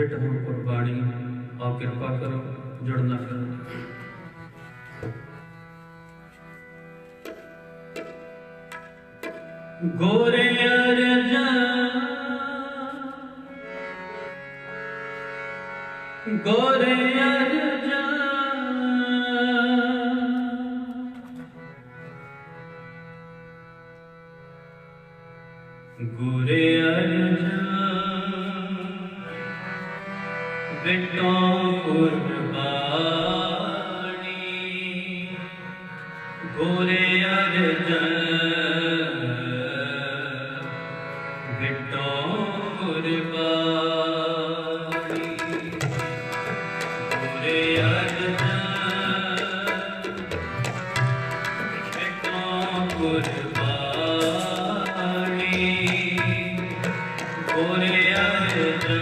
कुर्बानी आप कृपा करो जुड़ना करो। गोरे अर्जा गोरे अर्जा गोरे अर्जा बेटों कुर्बानी गोरे अर्जा बेटों कुर्बानी गोरे अर्जा बेटों कुर्बानी गोरे अर्जा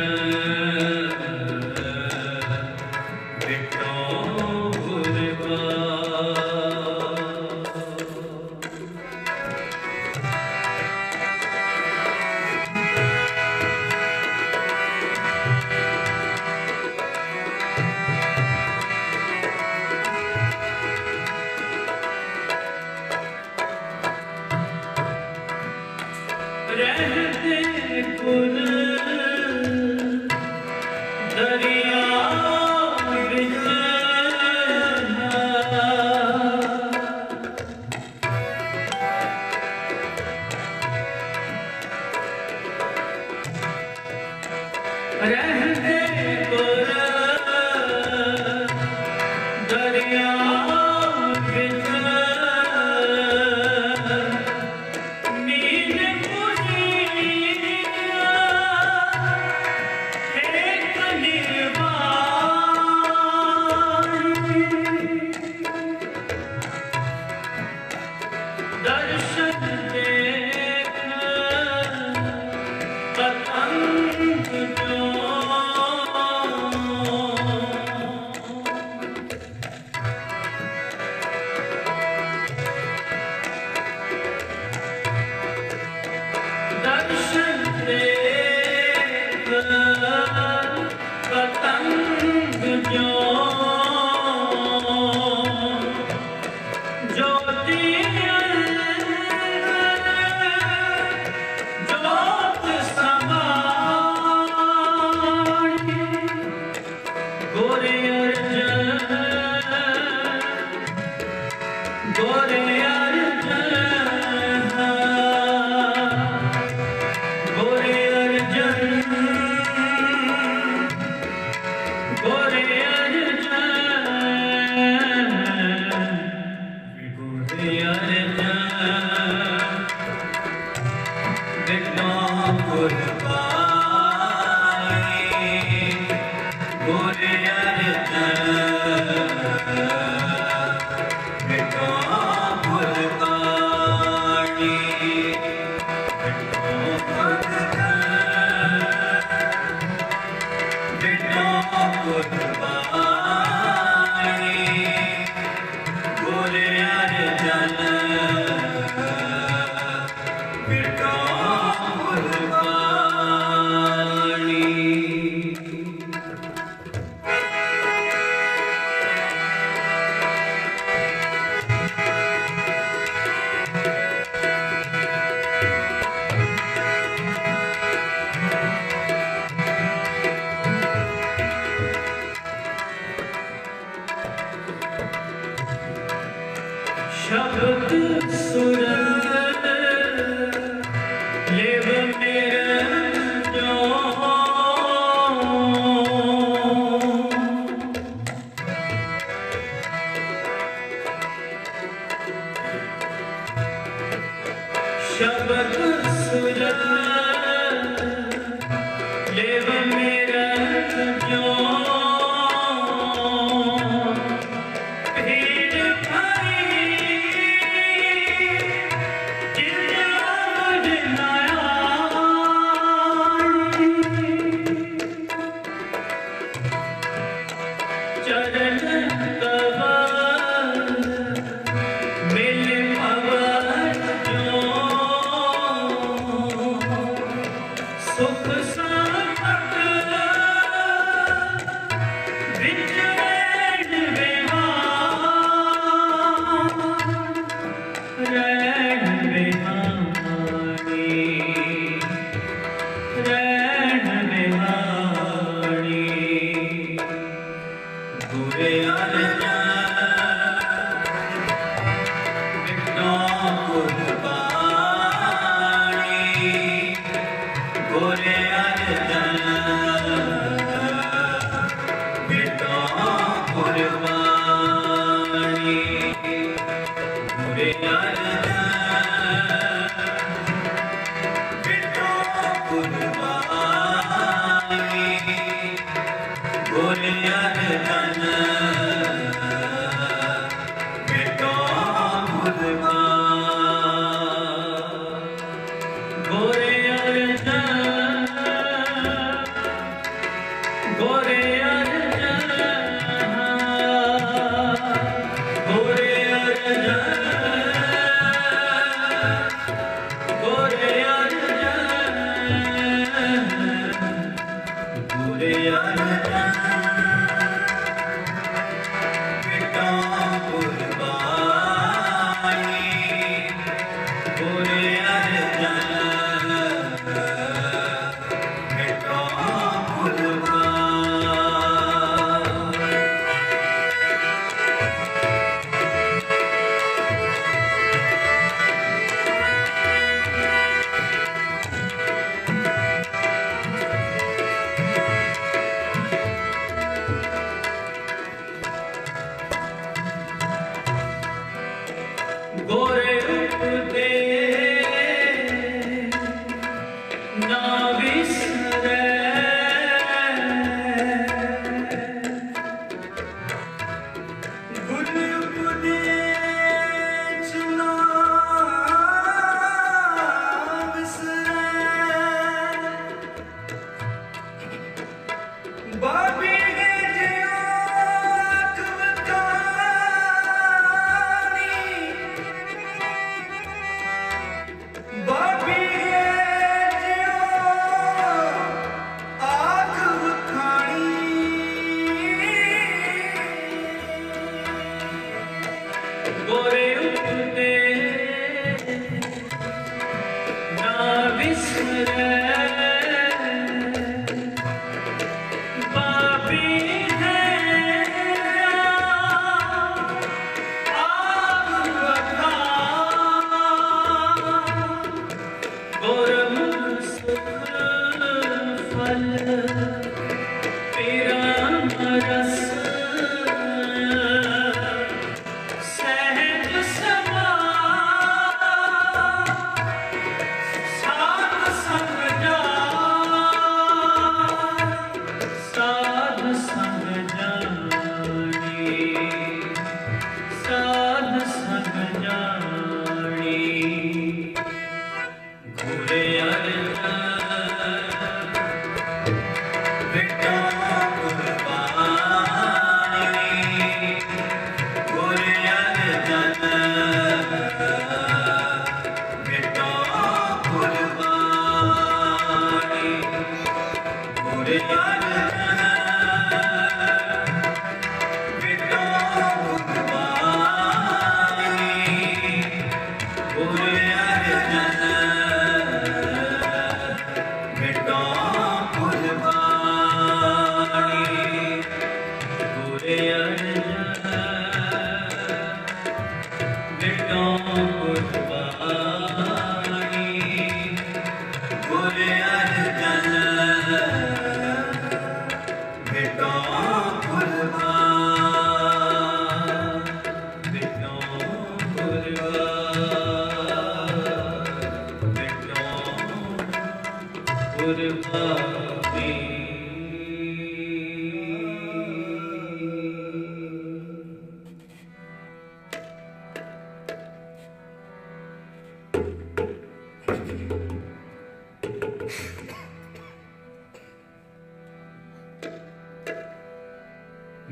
रहते कुल दरिया बिच रहते कुल दरिया बिच दर्शन देख पतंग जो दर्शन देख पतंग जो ज्योति गोरे अर्जा गोरे अर्जा गोरे अर्जा गोरे अर्जा गोरे अर्जा बेटों कुर्बानी गोरे अर्जा बेटों कुर्बानी बेटों कुर्बानी गोरे अर्जा बेटों कुर्बानी। शब्द सुरंग लेव मेरे जो शब्द सुरंग लेव मेरे जो भीड़ भरी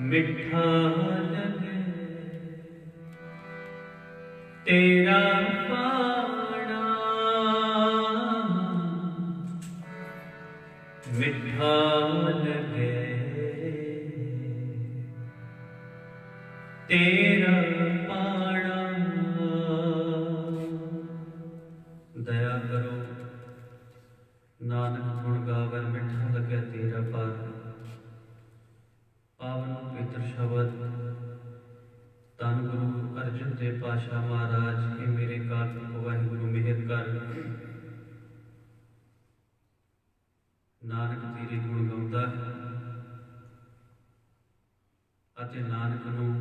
मिठा लगे तेरा पाना, मिठा लगे तेरा पाना। दया करो नानक गुण गावर मिठा लगे तेरा पाना। पावन पवित्र शब्द धन गुरु अर्जन देव पातशाह महाराज के मेरे काल को वाहिगुरु मेहर कर नानक तेरे गुण गाउंदा है अते नानक नूं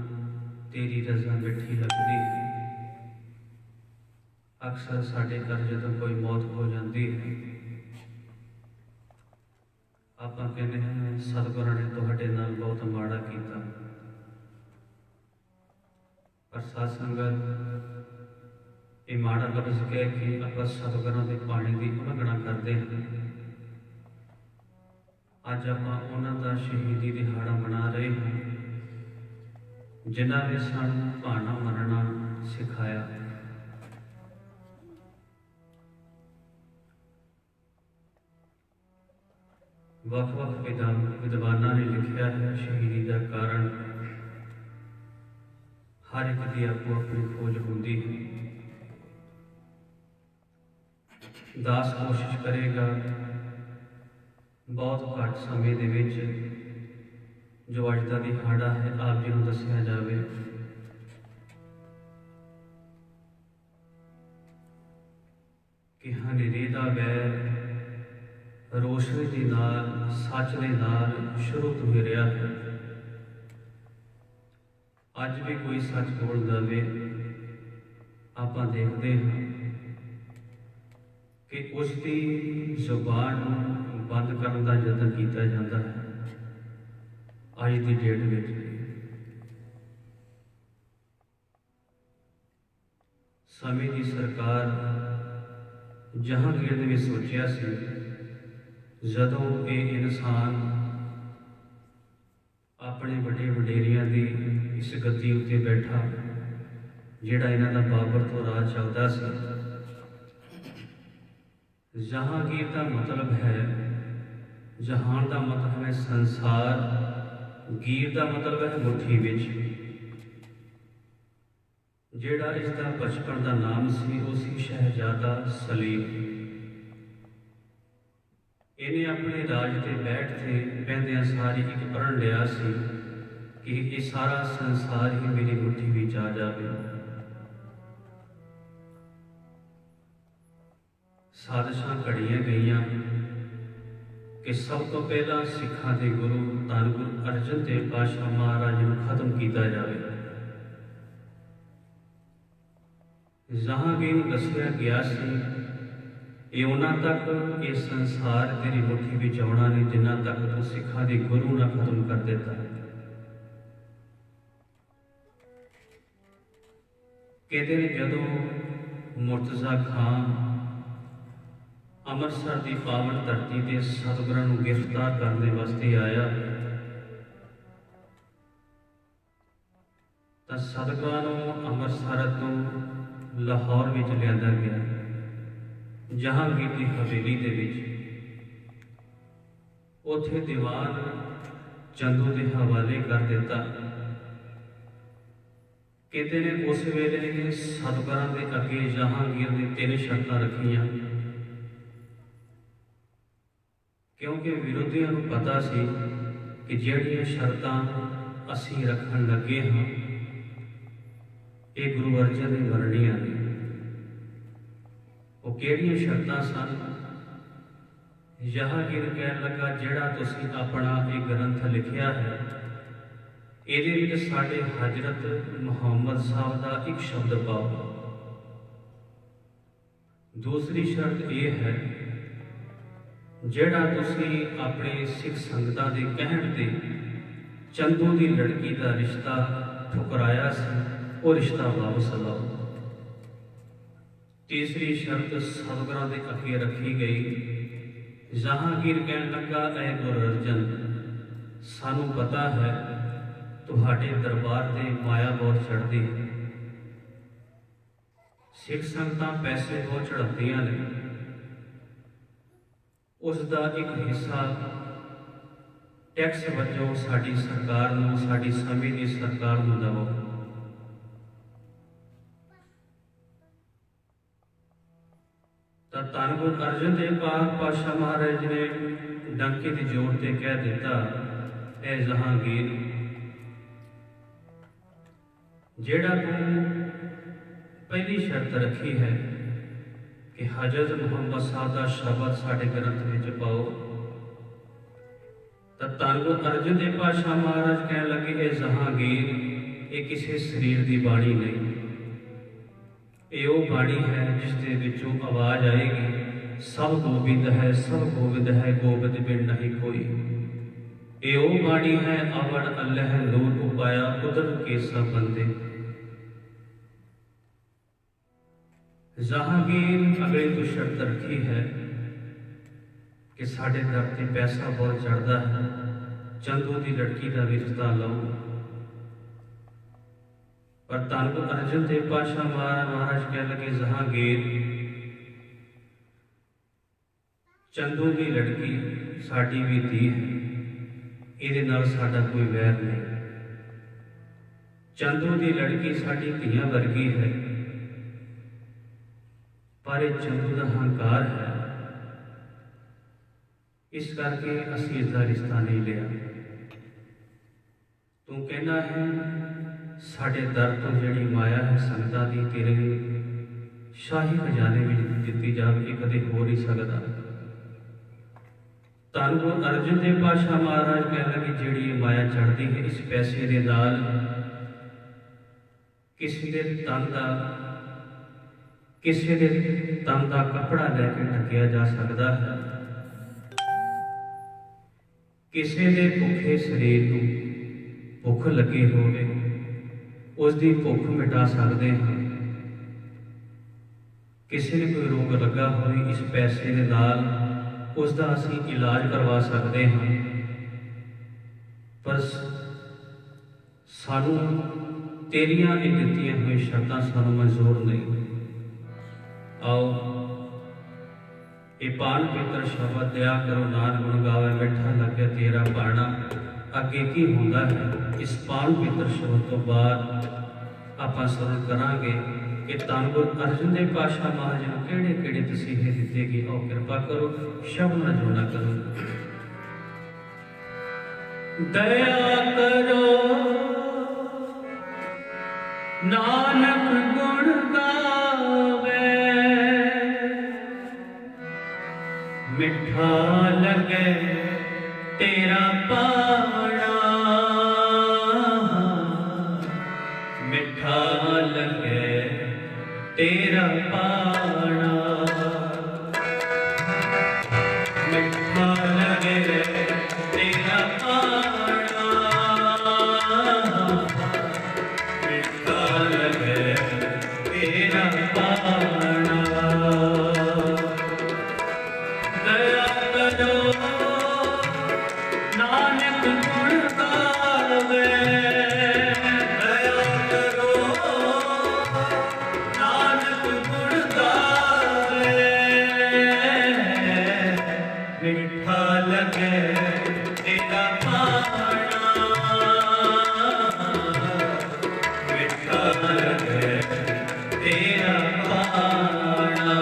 तेरी रज़ा मिठी लगदी है। अक्सर साडे घर जदों कोई मौत हो जाती है ਆਪਾਂ ਕਹਿੰਦੇ ਹਾਂ ਸਤਿਗੁਰਾਂ ਨੇ ਤੁਹਾਡੇ ਨਾਲ ਬਹੁਤ ਮਾੜਾ ਕੀਤਾ, ਪਰ ਸਾਧ ਸੰਗਤ ਇਹ ਮਾੜਾ ਲਫ਼ਜ਼ ਕਹਿ ਕੇ ਆਪਾਂ ਸਤਿਗੁਰਾਂ ਦੇ ਬਾਣੀ ਦੀ ਉਲੰਘਣਾ ਕਰਦੇ ਹਾਂ। ਅੱਜ ਆਪਾਂ ਉਹਨਾਂ ਦਾ ਸ਼ਹੀਦੀ ਦਿਹਾੜਾ ਮਨਾ ਰਹੇ ਹਾਂ, ਜਿਨ੍ਹਾਂ ਨੇ ਸਾਨੂੰ ਭਾਣਾ ਮੰਨਣਾ ਸਿਖਾਇਆ। ਵੱਖ-ਵੱਖ ਵਿਦਵਾਨਾਂ ਨੇ ਲਿਖਿਆ ਹੈ ਸ਼ਹੀਦੀ ਦਾ ਕਾਰਨ ਹਰ ਇੱਕ ਦੀ ਆਪੋ ਆਪਣੀ ਖੋਜ ਹੁੰਦੀ ਹੈ। ਦਾਸ ਕੋਸ਼ਿਸ਼ ਕਰੇਗਾ ਬਹੁਤ ਘੱਟ ਸਮੇਂ ਦੇ ਵਿੱਚ ਜੋ ਅੱਜ ਦਾ ਦਿਹਾੜਾ ਹੈ ਆਪ ਜੀ ਨੂੰ ਦੱਸਿਆ ਜਾਵੇ। ਕਿ ਹਨੇਰੇ ਦਾ ਵੈਰ ਰੋਸ਼ਨੀ ਦੇ ਨਾਲ, ਸੱਚ ਦੇ ਨਾਲ ਸ਼ੁਰੂ ਤੋਂ ਹੀ ਰਿਹਾ ਹੈ। ਅੱਜ ਵੀ ਕੋਈ ਸੱਚ ਬੋਲ ਦਵੇ, ਆਪਾਂ ਦੇਖਦੇ ਹਾਂ ਕਿ ਉਸ ਦੀ ਜ਼ੁਬਾਨ ਨੂੰ ਬੰਦ ਕਰਨ ਦਾ ਯਤਨ ਕੀਤਾ ਜਾਂਦਾ ਹੈ। ਅੱਜ ਦੀ ਡੇਟ ਵਿੱਚ ਸਮੇਂ ਦੀ ਸਰਕਾਰ ਜਹਾਂਗੀਰ ਨੇ ਵੀ ਸੋਚਿਆ ਸੀ, ਜਦੋਂ ਇਹ ਇਨਸਾਨ ਆਪਣੇ ਵੱਡੇ ਵਡੇਰਿਆਂ ਦੀ ਇਸ ਗੱਦੀ ਉੱਤੇ ਬੈਠਾ, ਜਿਹੜਾ ਇਹਨਾਂ ਦਾ ਬਾਬਰ ਤੋਂ ਰਾਜ ਚੱਲਦਾ ਸੀ। ਜਹਾਂਗੀਰ ਦਾ ਮਤਲਬ ਹੈ, ਜਹਾਨ ਦਾ ਮਤਲਬ ਹੈ ਸੰਸਾਰ, ਗੀਰ ਦਾ ਮਤਲਬ ਹੈ ਮੁੱਠੀ ਵਿੱਚ। ਜਿਹੜਾ ਇਸ ਦਾ ਬਚਪਨ ਦਾ ਨਾਮ ਸੀ ਉਹ ਸੀ ਸ਼ਹਿਜ਼ਾਦਾ ਸਲੀਮ। ਇਹਨੇ ਆਪਣੇ ਰਾਜ ਤੇ ਬੈਠ ਕੇ ਬਹਿੰਦਿਆਂ ਸਾਰੀ ਇੱਕ ਪ੍ਰਣ ਲਿਆ ਸੀ ਕਿ ਇਹ ਸਾਰਾ ਸੰਸਾਰ ਹੀ ਮੇਰੀ ਮੁੱਠੀ ਵਿੱਚ ਆ ਜਾਵੇ। ਸਾਜ਼ਿਸ਼ਾਂ ਘੜੀਆਂ ਗਈਆਂ ਕਿ ਸਭ ਤੋਂ ਪਹਿਲਾਂ ਸਿੱਖਾਂ ਦੇ ਗੁਰੂ ਧੰਨ ਗੁਰੂ ਅਰਜਨ ਦੇਵ ਪਾਤਸ਼ਾਹ ਮਹਾਰਾਜ ਨੂੰ ਖਤਮ ਕੀਤਾ ਜਾਵੇ। ਜਹਾਂਗੀਰ ਨੂੰ ਦੱਸਿਆ ਗਿਆ ਸੀ ਇਹ ਉਹਨਾਂ ਤੱਕ ਇਹ ਸੰਸਾਰ ਤੇਰੀ ਮੁੱਠੀ ਵਿੱਚ ਆਉਣਾ ਨਹੀਂ ਜਿੰਨਾ ਤੱਕ ਤੂੰ ਸਿੱਖਾਂ ਦੇ ਗੁਰੂ ਨਾ ਖਤਮ ਕਰ ਦਿੱਤਾ। ਕਹਿੰਦੇ ਨੇ ਜਦੋਂ ਮੁਰਤਜ਼ਾ ਖਾਨ ਅੰਮ੍ਰਿਤਸਰ ਦੀ ਪਾਵਨ ਧਰਤੀ ਤੇ ਸਤਿਗੁਰਾਂ ਨੂੰ ਗ੍ਰਿਫਤਾਰ ਕਰਨ ਵਾਸਤੇ ਆਇਆ ਤਾਂ ਸਤਿਗੁਰਾਂ ਨੂੰ ਅੰਮ੍ਰਿਤਸਰ ਤੋਂ ਲਾਹੌਰ ਵਿੱਚ ਲਿਆਂਦਾ ਗਿਆ, ਜਹਾਂਗੀਰ ਦੀ ਹਵੇਲੀ ਦੇ ਵਿੱਚ। ਉੱਥੇ ਦੀਵਾਨ ਚੰਦੂ ਦੇ ਹਵਾਲੇ ਕਰ ਦਿੱਤਾ। ਕਹਿੰਦੇ ਨੇ ਉਸ ਵੇਲੇ ਸਤਿਗੁਰਾਂ ਦੇ ਅੱਗੇ ਜਹਾਂਗੀਰ ਨੇ 3 ਸ਼ਰਤਾਂ ਰੱਖੀਆਂ, ਕਿਉਂਕਿ ਵਿਰੋਧੀਆਂ ਨੂੰ ਪਤਾ ਸੀ ਕਿ ਜਿਹੜੀਆਂ ਸ਼ਰਤਾਂ ਅਸੀਂ ਰੱਖਣ ਲੱਗੇ ਹਾਂ ਇਹ ਗੁਰੂ ਅਰਜਨ ਨੇ ਮੰਨਣੀਆਂ ਨੇ। ਉਹ ਕਿਹੜੀਆਂ ਸ਼ਰਤਾਂ ਸਨ? ਜਹਾਂਗੀਰ ਕਹਿਣ ਲੱਗਾ, ਜਿਹੜਾ ਤੁਸੀਂ ਆਪਣਾ ਇਹ ਗ੍ਰੰਥ ਲਿਖਿਆ ਹੈ ਇਹਦੇ ਵਿੱਚ ਸਾਡੇ ਹਜ਼ਰਤ ਮੁਹੰਮਦ ਸਾਹਿਬ ਦਾ ਇੱਕ ਸ਼ਬਦ ਪਾਓ। ਦੂਸਰੀ ਸ਼ਰਤ ਇਹ ਹੈ, ਜਿਹੜਾ ਤੁਸੀਂ ਆਪਣੇ ਸਿੱਖ ਸੰਗਤਾਂ ਦੇ ਕਹਿਣ ਤੇ ਚੰਦੂ ਦੀ ਲੜਕੀ ਦਾ ਰਿਸ਼ਤਾ ਠੁਕਰਾਇਆ ਸੀ ਉਹ ਰਿਸ਼ਤਾ ਵਾਪਸ ਲਾਓ। ਤੀਸਰੀ ਸ਼ਰਤ ਸਤਿਗੁਰਾਂ ਦੇ ਅੱਗੇ ਰੱਖੀ ਗਈ। ਜਹਾਂਗੀਰ ਕਹਿਣ ਲੱਗਾ, ਐ ਗੁਰੂ ਅਰਜਨ, ਸਾਨੂੰ ਪਤਾ ਹੈ ਤੁਹਾਡੇ ਦਰਬਾਰ ਤੇ ਮਾਇਆ ਬਹੁਤ ਚੜ੍ਹਦੀ ਹੈ, ਸਿੱਖ ਸੰਗਤਾਂ ਪੈਸੇ ਬਹੁਤ ਚੜ੍ਹਾਉਂਦੀਆਂ ਨੇ, ਉਸ ਦਾ ਇੱਕ ਹਿੱਸਾ ਟੈਕਸ ਵਜੋਂ ਸਾਡੀ ਸਰਕਾਰ ਨੂੰ, ਸਾਡੀ ਸਮੇਂ ਦੀ ਸਰਕਾਰ ਨੂੰ ਦੇਵੋ। ਤਾਂ ਧੰਨ ਗੁਰੂ ਅਰਜਨ ਦੇਵ ਪਾਤਸ਼ਾਹ ਮਹਾਰਾਜ ਨੇ ਡੰਕੇ ਦੀ ਜ਼ੋਰ ਤੇ ਕਹਿ ਦਿੱਤਾ, ਐ ਜਹਾਂਗੀਰ, ਜਿਹੜਾ ਤੂੰ ਪਹਿਲੀ ਸ਼ਰਤ ਰੱਖੀ ਹੈ ਕਿ ਹਜ਼ਰਤ ਮੁਹੰਮਦ ਸਾਹਿਬ ਦਾ ਸ਼ਬਦ ਸਾਡੇ ਗ੍ਰੰਥ ਵਿੱਚ ਪਾਓ, ਤਾਂ ਧੰਨ ਗੁਰੂ ਅਰਜਨ ਦੇਵ ਪਾਤਸ਼ਾਹ ਮਹਾਰਾਜ ਕਹਿਣ ਲੱਗੇ, ਇਹ ਜਹਾਂਗੀਰ ਇਹ ਕਿਸੇ ਸਰੀਰ ਦੀ ਬਾਣੀ ਨਹੀਂ, ਇਹ ਉਹ ਬਾਣੀ ਹੈ ਜਿਸ ਦੇ ਵਿੱਚੋਂ ਆਵਾਜ਼ ਆਏਗੀ सब गोबिंद है, सब गोबिंद है, गोबिंद बिन नहीं कोई। ए ओ बाणी है अवण अल्लाह नूर उपाया कुदरत के सब बंदे। जहांगीर अगली तो शर्त रखी है कि साढ़े दर से पैसा बहुत चढ़ता है, चंदू की लड़की का भी रिश्ता लो। पर धन गुरु अर्जन देव पातशाह महाराज कह लगे जहांगीर चंदू की लड़की साड़ी भी धी है, ये साडा कोई वैर नहीं। चंदू की लड़की साड़ी धियां वर्गी है, पर यह चंदू का हंकार है, इस करके असी इसका रिश्ता नहीं लिया। तू कहना है साढ़े दर तो जी माया है संगतां दी तेरे शाही खजाने में दी जाए, ये कदे हो नहीं सकता। धन गुरु अर्जन देव पातशाह महाराज कह लगे जी माया चढ़ती है, इस पैसे के नाल किसी के तन का किसी के तन का कपड़ा लैके ढकिया जा सकता है, किसी के भुखे शरीर को भुख लगी होवे उसकी भुख मिटा सकते हैं, किसी ने कोई रोग लगा हो इस पैसे के नाल उसका असी इलाज करवा सकते हैं। पर सानू तेरियां इन दित्तियां हुई शर्तां सानू मंजूर नहीं। आओ ये पान पवित्र शब्द दया करो नान गुण गावे मिठा लगे तेरा पाना। अगे की होंदा है इस पान पवित्र शब्द तो बाद आपां सरल करांगे कि धन गुरु अर्जन देव पातशाह महाराज ने किहड़े किहड़े तसीहे दिते कि आओ कृपा करो शब्द न जोड़ा करो। दया करो नानक गुण गावे मिठा लगे तेरा पाना, मिठा लगे तेरा पाना, मिठा लगे तेरा पाना, मिठा लगे तेरा पाना। दया करो नानक गुण गावे, दया करो नानक गुण गावे, मिठा लगे तेरा पाना, मिठा लगे तेरा पाना।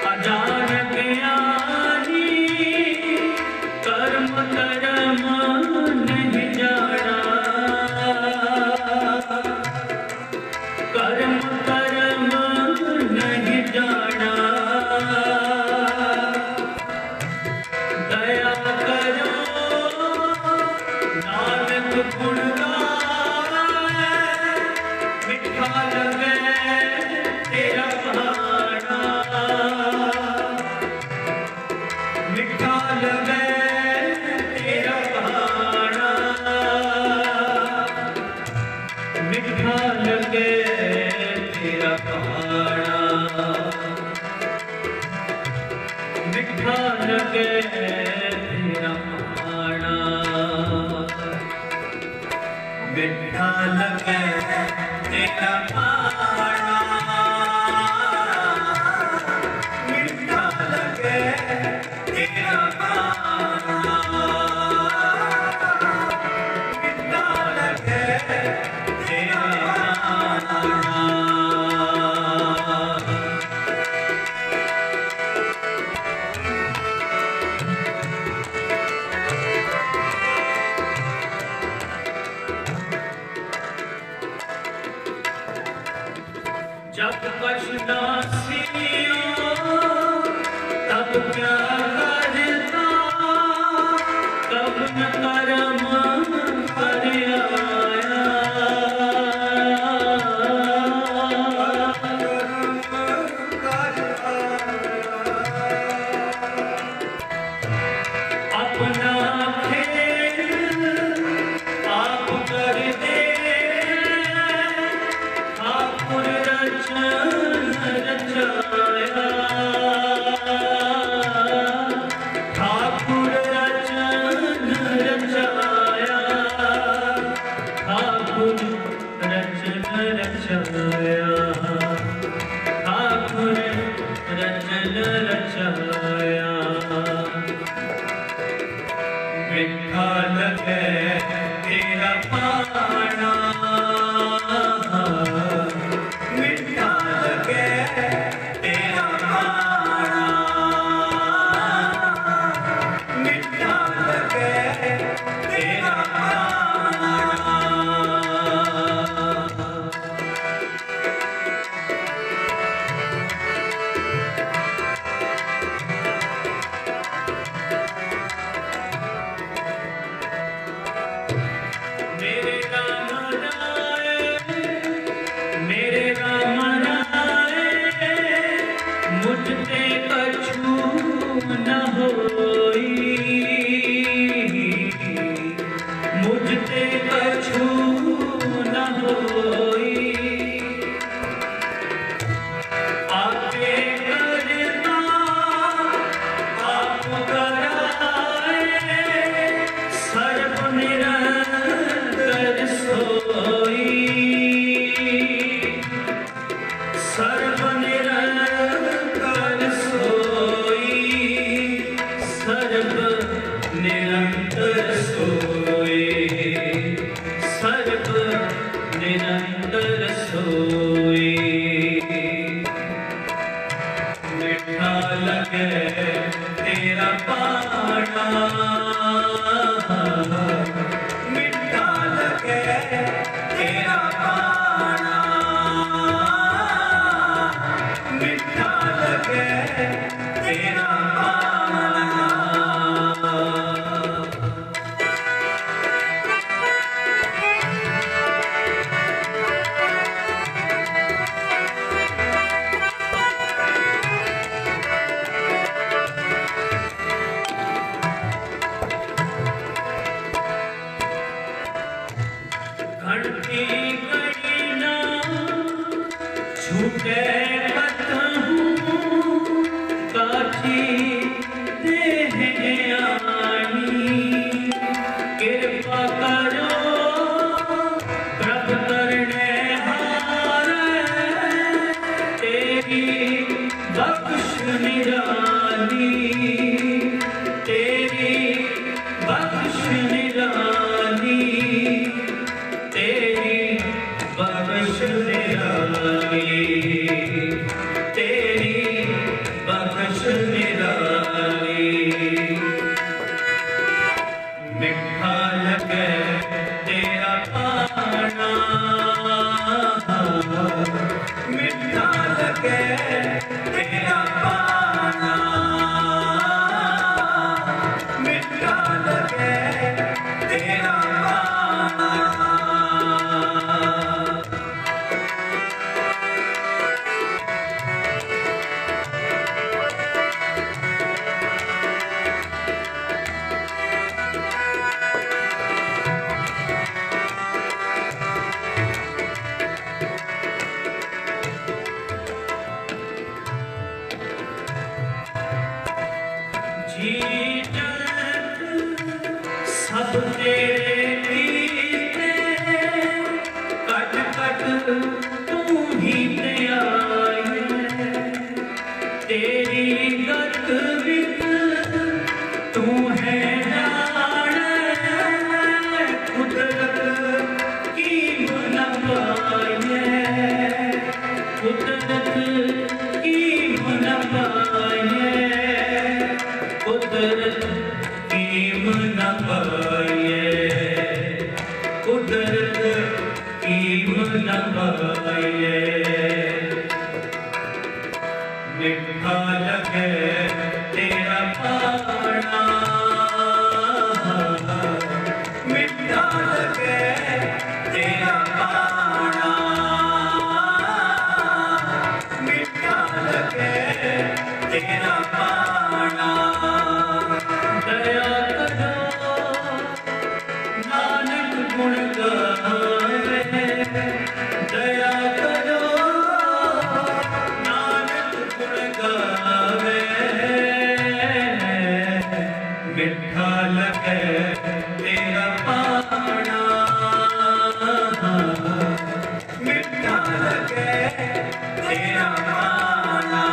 अजान ज्ञानी कर्म कर्म नहीं जाना, कर्म कर्म नहीं जाना। दया करो नानक गुण गावे मिठा लगे तेरा पाना, मिठा लगे तेरा पाना, मिठा लगे तेरा पाना, मिठा लगे तेरा पाना, मिठा लगे तेरा पाना, मिठा लगे तेरा पाना, मिठा लगे तेरा पाना। बचन रचाया। मिठा लगे तेरा पाना, मिठा लगे तेरा पाना, मिठा लगे तेरा पाना। मुझते कछु न होई, मुझते कछु न होई। आपे करता आप कराए, सर्व निरंतर सोई, सर्व निरंतर सोई, सर्व निरंतर सोई, सर्व निरंतर सोई। मिठा लगे तेरा पाना, मिठा लगे तेरा पाना, मिठा लगे तेरा पाना। घंटी घड़ी ना छूटे कतहु, काठी देह आनी। कृपा करो प्रभ करने हारे, तेरी बख्श निराली, तेरी बख्श निराली, तेरी बख्श निराली, तेरी बख्श निराली। मिठा लगे तेरा पाना, मिठा लगे तेरा पाना, मिठा लगे तेरा पाना। जी जगत सब तेरे कीते, कट कट तू ही ते आए। तेरी गत वित तू है जाने, कुदरत की मन पाए, कुदरत की मन पाए, कुदरत की मन पाए, कुदरत की मन पाए। मिठा लगे तेरा पाना, मिठा लगे तेरा पाना, मिठा लगे तेरा पाना। दया करो नानक गुण गावे, दया करो नानक गुण गावे। मिठा लगे तेरा पाना, मिठा लगे तेरा पाना।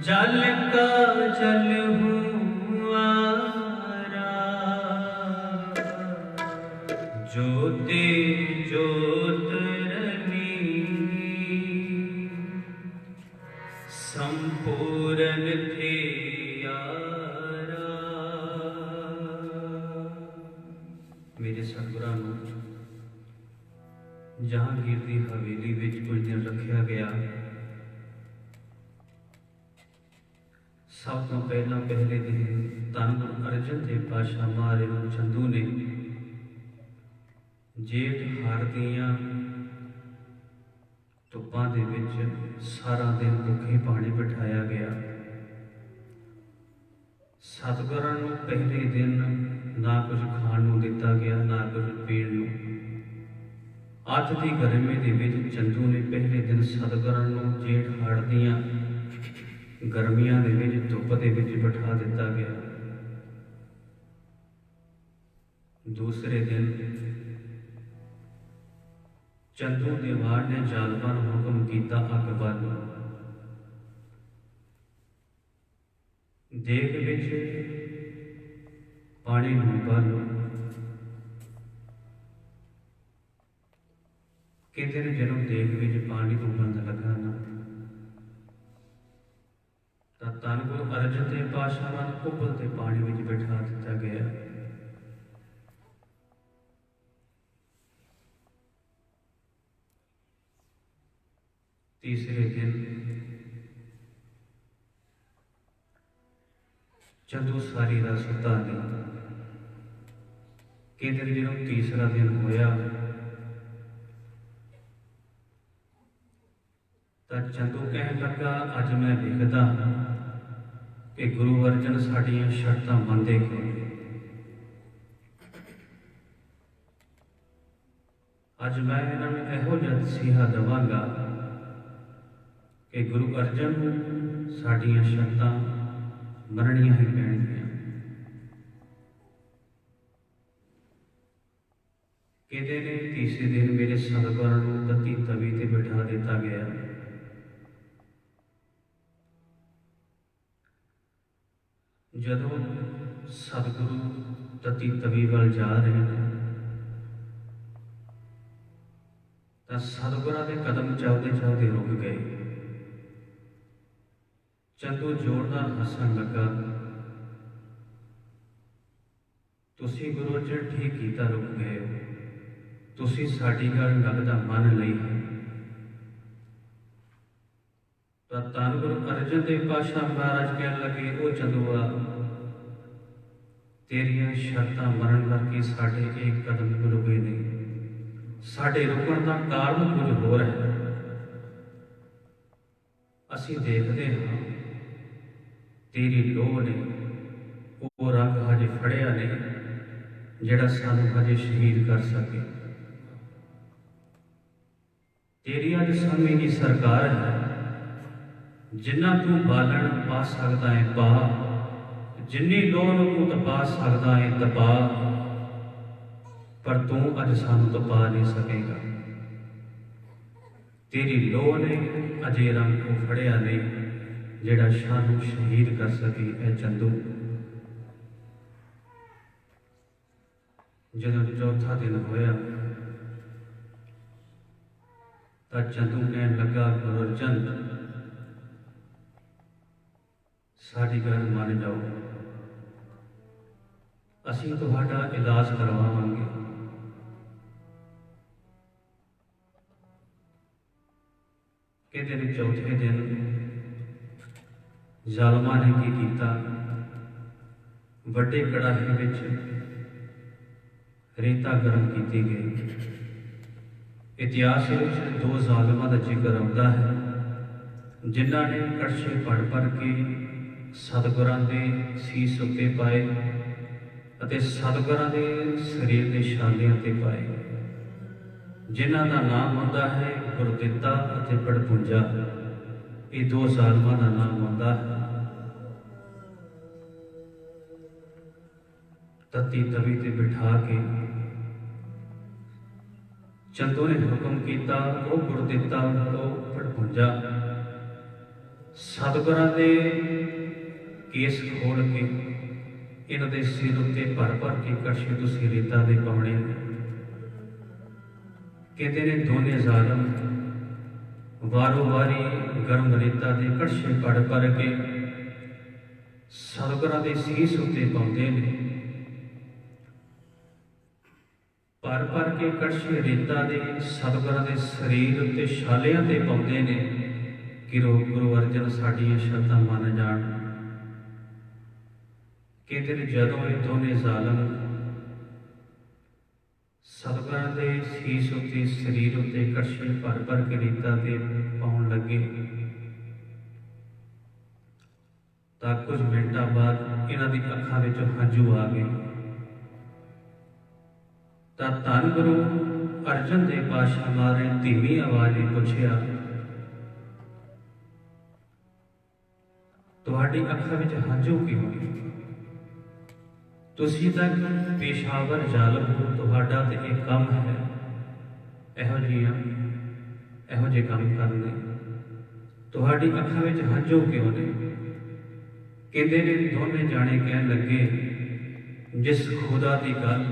जल का जल हुआरा, ज्योति ज्योत रनी, संपूर्ण थे यारा। मेरे सतगुरां नूं जहांगीर दी हवेली विच कुछ दिन रखिया गया। सब तो पहले दिन धन गुरु अर्जन देव पातशाह महाराज चंदू ने जेठ हाड़ दियां धुप्पां दे विच सारा दिन भुखे पानी बिठाया गया। सतगुरां नूं पहले दिन ना कुछ खाण नूं दिता गया, ना कुछ पीण नूं। अज की गर्मी दे विच चंदू ने पहले दिन सतगुरां नूं जेठ हाड़ दियां गर्मियां दे विच धुप दे विच बिठा दिता गया। दूसरे दिन चंदू दीवार ने जालमा नूं हुक्म कीता, अग बालो। देग विच पानी नूं बालो। कहते ने जदों देग विच पानी उबलण लगा ना, धन गुरु अर्जन देव पातशाह नूं उबलते पानी विच बिठा दिता गया। तीसरे दिन चंदू सारी रात सुता नहीं। कहते जो तीसरा दिन होया तो चंदू कहन लगा, अज मैं लिखदा कि गुरु अर्जन साड़ियां शर्तां मनदे क्यों नहीं। अज मैं इन्हां नूं इहो जिहा तसीहा देवांगा कि गुरु अर्जन साड़ियां शर्तां मनणियां ही पैणगियां। कहते ने तीसरे दिन मेरे सतगुरां नूं तत्ती तवी ते बिठा दिता गया। जदों सतगुरु तत्ती तवी वाल जा रहे हैं तो सतगुरां दे कदम चलते चलते रुक गए। चंदू जोरदार हसन लगा, तुसी गुरु अर्जन ठीक कीता, रुक गए हो, तुसी साडी गल लगदा मन लई है। तो धन गुरु अर्जन देव पातशाह महाराज कहन लगे, ओ चंदूआ, तेरियां शर्तां मनण करके साडे एक कदम भी रुके नहीं। साडे रुकण का कारण कुछ होर है। असीं देखते हाँ तेरी लोह ने वो रंग हजे फड़िया नहीं जिहड़ा सानू हजे शहीद कर सके। तेरी अज समय की सरकार है, जिन्ना तू बालन पा सकता है पा, जिन्नी लोह नूं तू तपा सकता है तपा, पर तू अज सानू तपा नहीं सकेगा। तेरी लोह ने अजे रंग को फड़िया नहीं जिहड़ा सानू शहीद कर सके। ऐ चंदू, जदों चौथा दिन होया तो चंदू कहन लगा, गुरु अर्जन साडी गल मान जाओ, असीं तुहाडा इलाज करवावांगे। कहते हैं चौथे दिन जालमा ने की कीता, वड्डे कड़ाहे विच रेता गर्म की गई। इतिहास में दो जालमां दा जिक्र आता है जिन्हां ने कड़छे भर भर के सतगुरां दे सीस उत्ते पाए अते सतगुरां दे शरीर के छालियां ते पाए, जिन्हां दा नाम होंदा है गुरदिता अते पड़पुंजा। ये दो जालमां दा नाम होंदा है। तत्ती तवी ते बिठा के चंदू ने हुक्म किया, ओ गुरदिता ओ पड़पुंजा, सतगुरां दे केस खोल के इन्हां दे सिर उत्ते भर भर के कड़छे तुसीं रेता दे पाउणे ने। कहते ने दोने जालम वारो वारी गर्म रेता दे कड़छे भर भर के सतगुरां दे सीस उत्ते पाउंदे ने। भर भर के कड़छे रेता दे सतगुरां दे शरीर उत्ते छालियां ते पाउंदे ने कि गुरु अर्जन साडियां शर्तां मन जाण। कहते ने जदों ये दोने जालम सतगुरां दे सीस उत्ते शरीर उत्ते कड़छे भर भर के रेता ते पाउण लगे तां कुछ मिनटां बाद इन्हां दी अखां विचों हंझू आ गए। तां धन गुरु अर्जन देव पातशाह महाराज ने धीमी आवाज़ में पुछया, तुहाडी अखां विच हंझू क्यों? तुसीं तां पेशावर जालम हो, तुहाडा ते इह काम है इहो जिहे काम करने, तुहाडी अखां विच हंझू क्यों ने? कहते ने दोने जाने कहन लगे, जिस खुदा की गल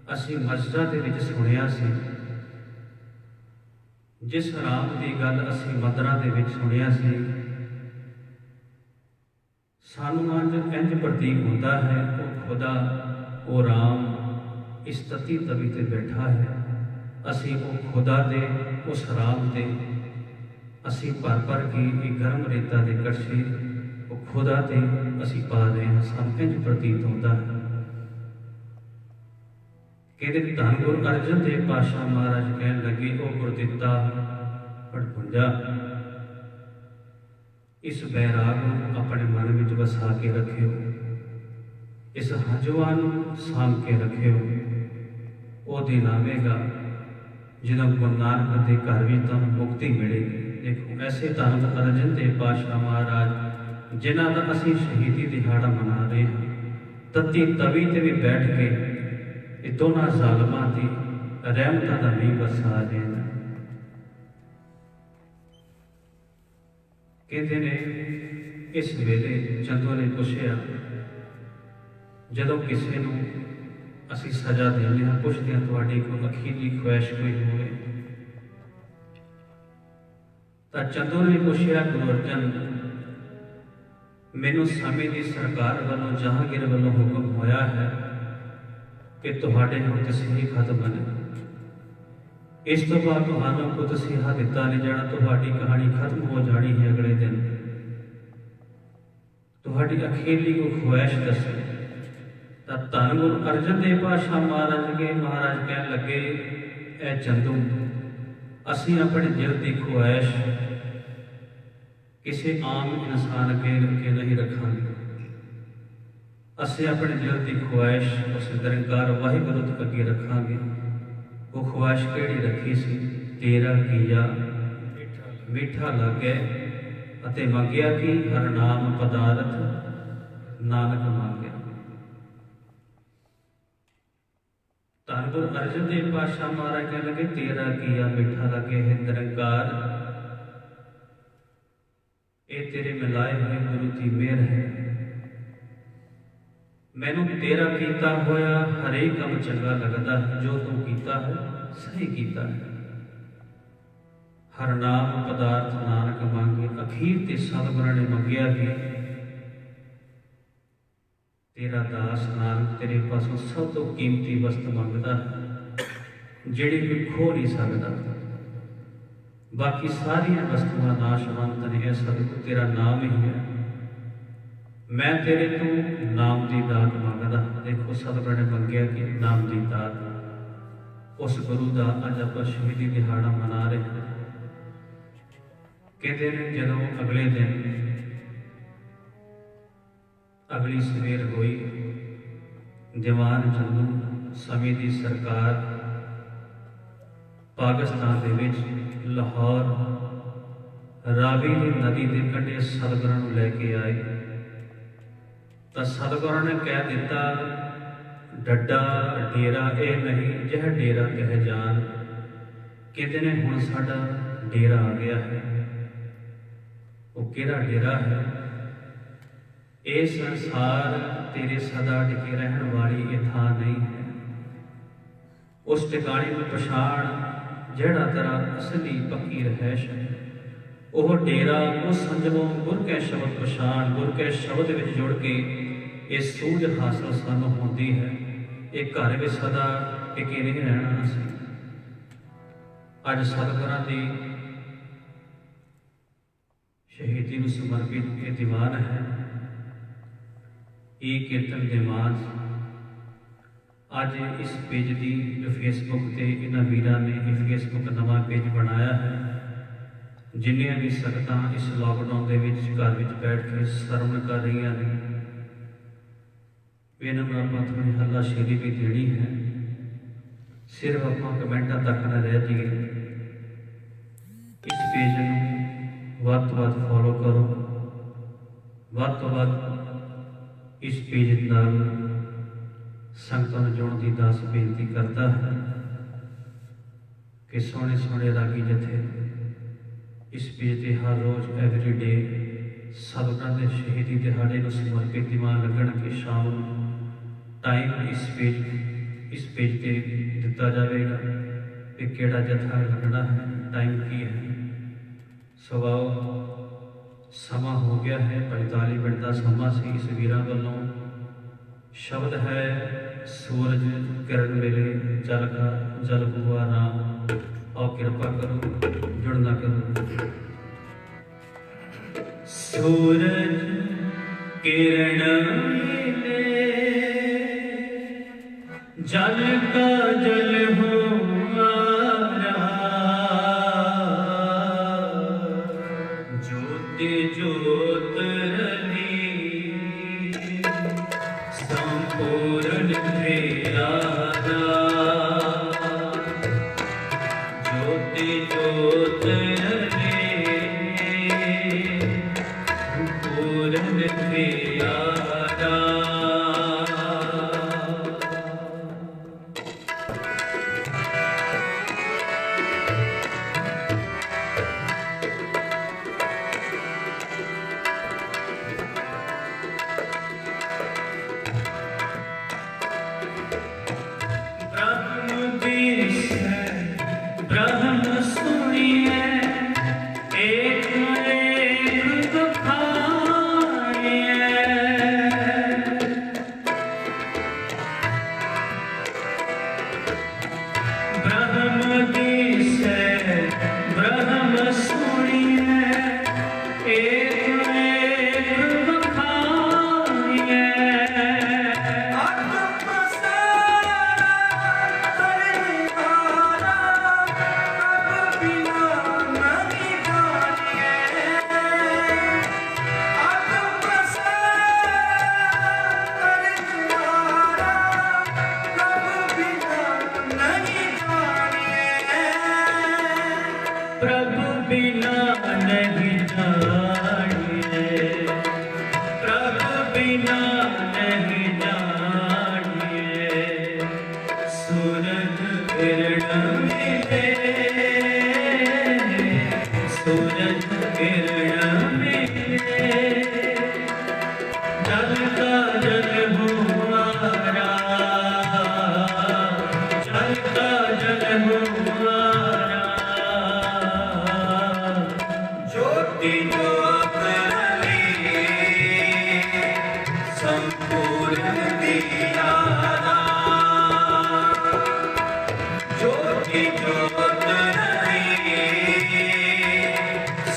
असीं मस्जिदां दे विच सुनिया सी, जिस राम की गल असीं मंदिरां दे विच सुनिया सी, सानू अज इंज प्रतीक होता है वो खुदा वो राम इस तती तवी ते बैठा है। असीं वो खुदा दे उस राम दे असीं भर भर के एक गर्म रेता दे कड़छे वो खुदा ते असीं पा रहे हैं, सानू इंज प्रतीत होता है। कहते धन गुरु अर्जन देव पातशाह महाराज कहन लगे, ओ गुरदिता भड़पुंजा, इस बैराग को अपने मन में वसा के रखियो, इस हंझुआ साम के रखियो। वो दिन आवेगा जिन्हों गुरु नानक के घर भी तुम मुक्ति मिलेगी। देखो ऐसे धन गुरु अर्जन देव पातशाह महाराज जिन्हों का असीं शहीदी दिहाड़ा मना रहे हैं, तत्ती तवी ते भी बैठ के ये दोनों जालमां की रहमतां दा मींह बरसा रहे हैं। कहते ने इस वेले चंदू ने पूछया, जदों किसी नूं असीं सजा देने हाँ, पुछदे हां तुहाडी कोई अखीरली ख्वाहिश कोई होवे तां चंदू ने पूछया, गुरु अर्जन मैनूं समय की सरकार वालों जहांगीर वालों हुक्म होया है कि तुहाडे हुण तसीही खत्म ने, इस तो बाद तुहानूं को तसीहा दिता नहीं जाना, तुहाडी कहानी खत्म हो जानी है। अगले दिन तुहाडी अखीरली को ख्वाहिश दसे। तां धन गुरु अर्जन देव पातशाह महाराज कहन लगे, ए चंदू, असीं अपने दिल की ख्वाहिश किसी आम इंसान अगे नहीं रखांगे। असीं अपने दिल की ख्वाहिश उस निरंकार वाहिगुरू अगे रखांगे। वो ख्वाहिश केड़ी रखी सी, तेरा किया मीठा लगे अते मंगिया कि हर नाम पदारथ नानक मांगे। धन गुरु अर्जन देव पातशाह महाराज कहने लगे, तेरा किया मीठा लगे है निरंकार, ये तेरे मिलाए हुए गुरु की मेहर है। मैनू तेरा कीता होया हरेक काम चंगा लगता है, जो तू कीता है सही कीता है। हर नाम पदार्थ नानक मांगे, अखीर ते सतगुरां ने मंगिया कि तेरा दास नानक तेरे पासों सब तो कीमती वस्तु मंगता है, जिहड़ी कोई खो नहीं सकता। बाकी सारिया वस्तुआं नाशवंत ने, सतगुरु तेरा नाम ही है। मैं तेरे तो नाम की दात मंगदा। देखो सतगुरां ने मंगिया कि नाम की दात, उस गुरु का अज आप शहीदी दिहाड़ा मना रहे हैं। कहते हैं जदों अगले दिन अगली सवेर हुई, दीवान चंदू समय की सरकार पाकिस्तान दे विच लाहौर रावी की नदी के कंढे सतगुरां नूं लैके आए। तो सतगुरां ने कह दिता, डड्डा डेरा ये नहीं जह डेरा कह जान। कहते ने हुण साडा डेरा आ गया है। वो केड़ा डेरा है। ये संसार तेरे सदा टिके रहन वाली ये थां नहीं है। उस टिकाणे में पछाण जेड़ा तेरा असली पक्की रहैश है। वह डेरा उस संजमों गुर के शब्द पछाण गुर के शब्द में जुड़ के ये सूझ हासिल सानू होंदी है। ये घर में सदा टिके नहीं रहना। असीं अज सतगुरां दी शहीदी नूं समर्पित ये दीवान है। ये कीर्तन दीवान अज इस पेज की जो फेसबुक से इन्होंने वीरां ने ये फेसबुक नवा पेज बनाया है। जिन्नियां भी संगतां इस लॉकडाउन के घर में बैठ के सरवण कर रही ने, इन्होंने आप थोड़ी हल्लाशेरी भी देनी है। सिर्फ आप कमेंटा तक न रह जाइए। इस पेज में वध तो वध फॉलो करो, वध तो वध इस पेज नाल संगतां जोड़न की दास बेनती करता है कि सोहने सोहने रागी जथे इस पेज से हर रोज़ एवरीडे सतगुरां दे शहीदी दिहाड़े को समर्पित दीवान लगन के शाम टाइम इस पेज से दिता जाएगा कि केड़ा जथा लगना है, टाइम की है। सवाओ समा हो गया है, 45 मिनट का समा से इस वीरां वालों शब्द है सूरज किरण वेले जल का जल हुआ राम। और कृपा करो जुड़ना करो। सूरज किरण वेले जल का जल हुआ ज्योति ज्योत संपूर्ण तेरा ज्योति ज्योत पूर्ण तेरा ब्रह्म सुनिए एक एक बखानिए। ब्रह्म दिसे ब्रह्म सुनिए एक एक बखानिए। प्रभु बिना नहीं जानिए, प्रभु बिना नहीं जानिए। सूरज किरण मिले, सूरज किरण मिले जल का जल हुआ जल का जल हुआ ज्योति ज्योत संपूर्ण दिया ज्योति ज्योत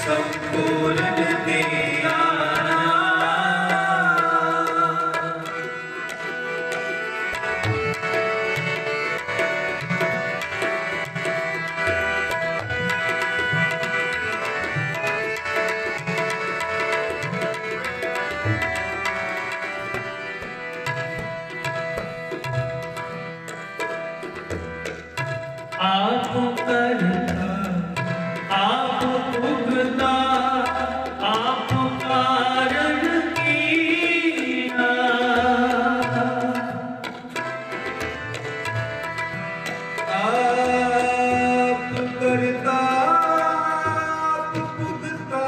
संपूर्ण दिया। आप करता आप उगता आप कारण किया। आप करता आप उगता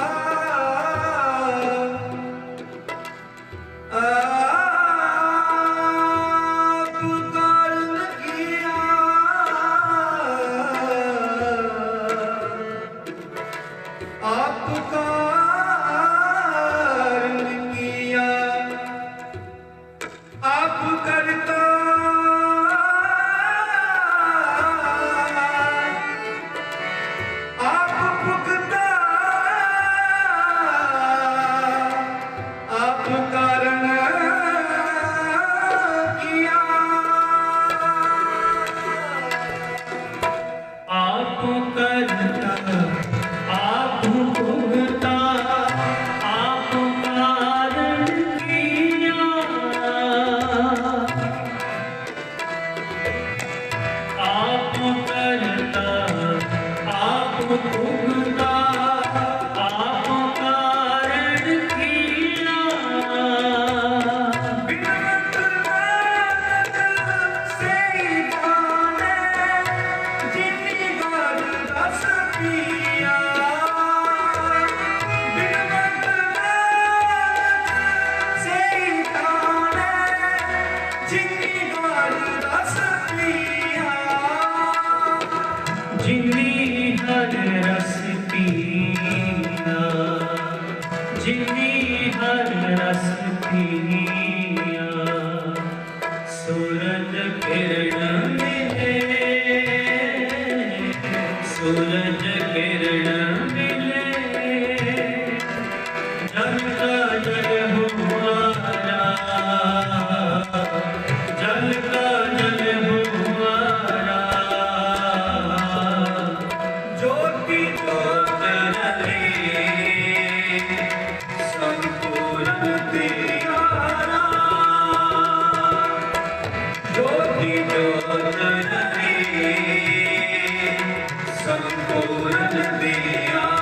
करता आप भुगता आप कारण किया आप करता आप भुगता आप कारण किया आप करता आप भुगता आप कारण किया जिन्नी हर रस पिया जिन्नी हर रस पिया सूरज किरण मिले सूरज किरण मिले जल का जल हुआ जल का जल हुआ ज्योति ज्योत रहे संपूर्ण दियारा ज्योति ज्योत रहे संपूर्ण दियारा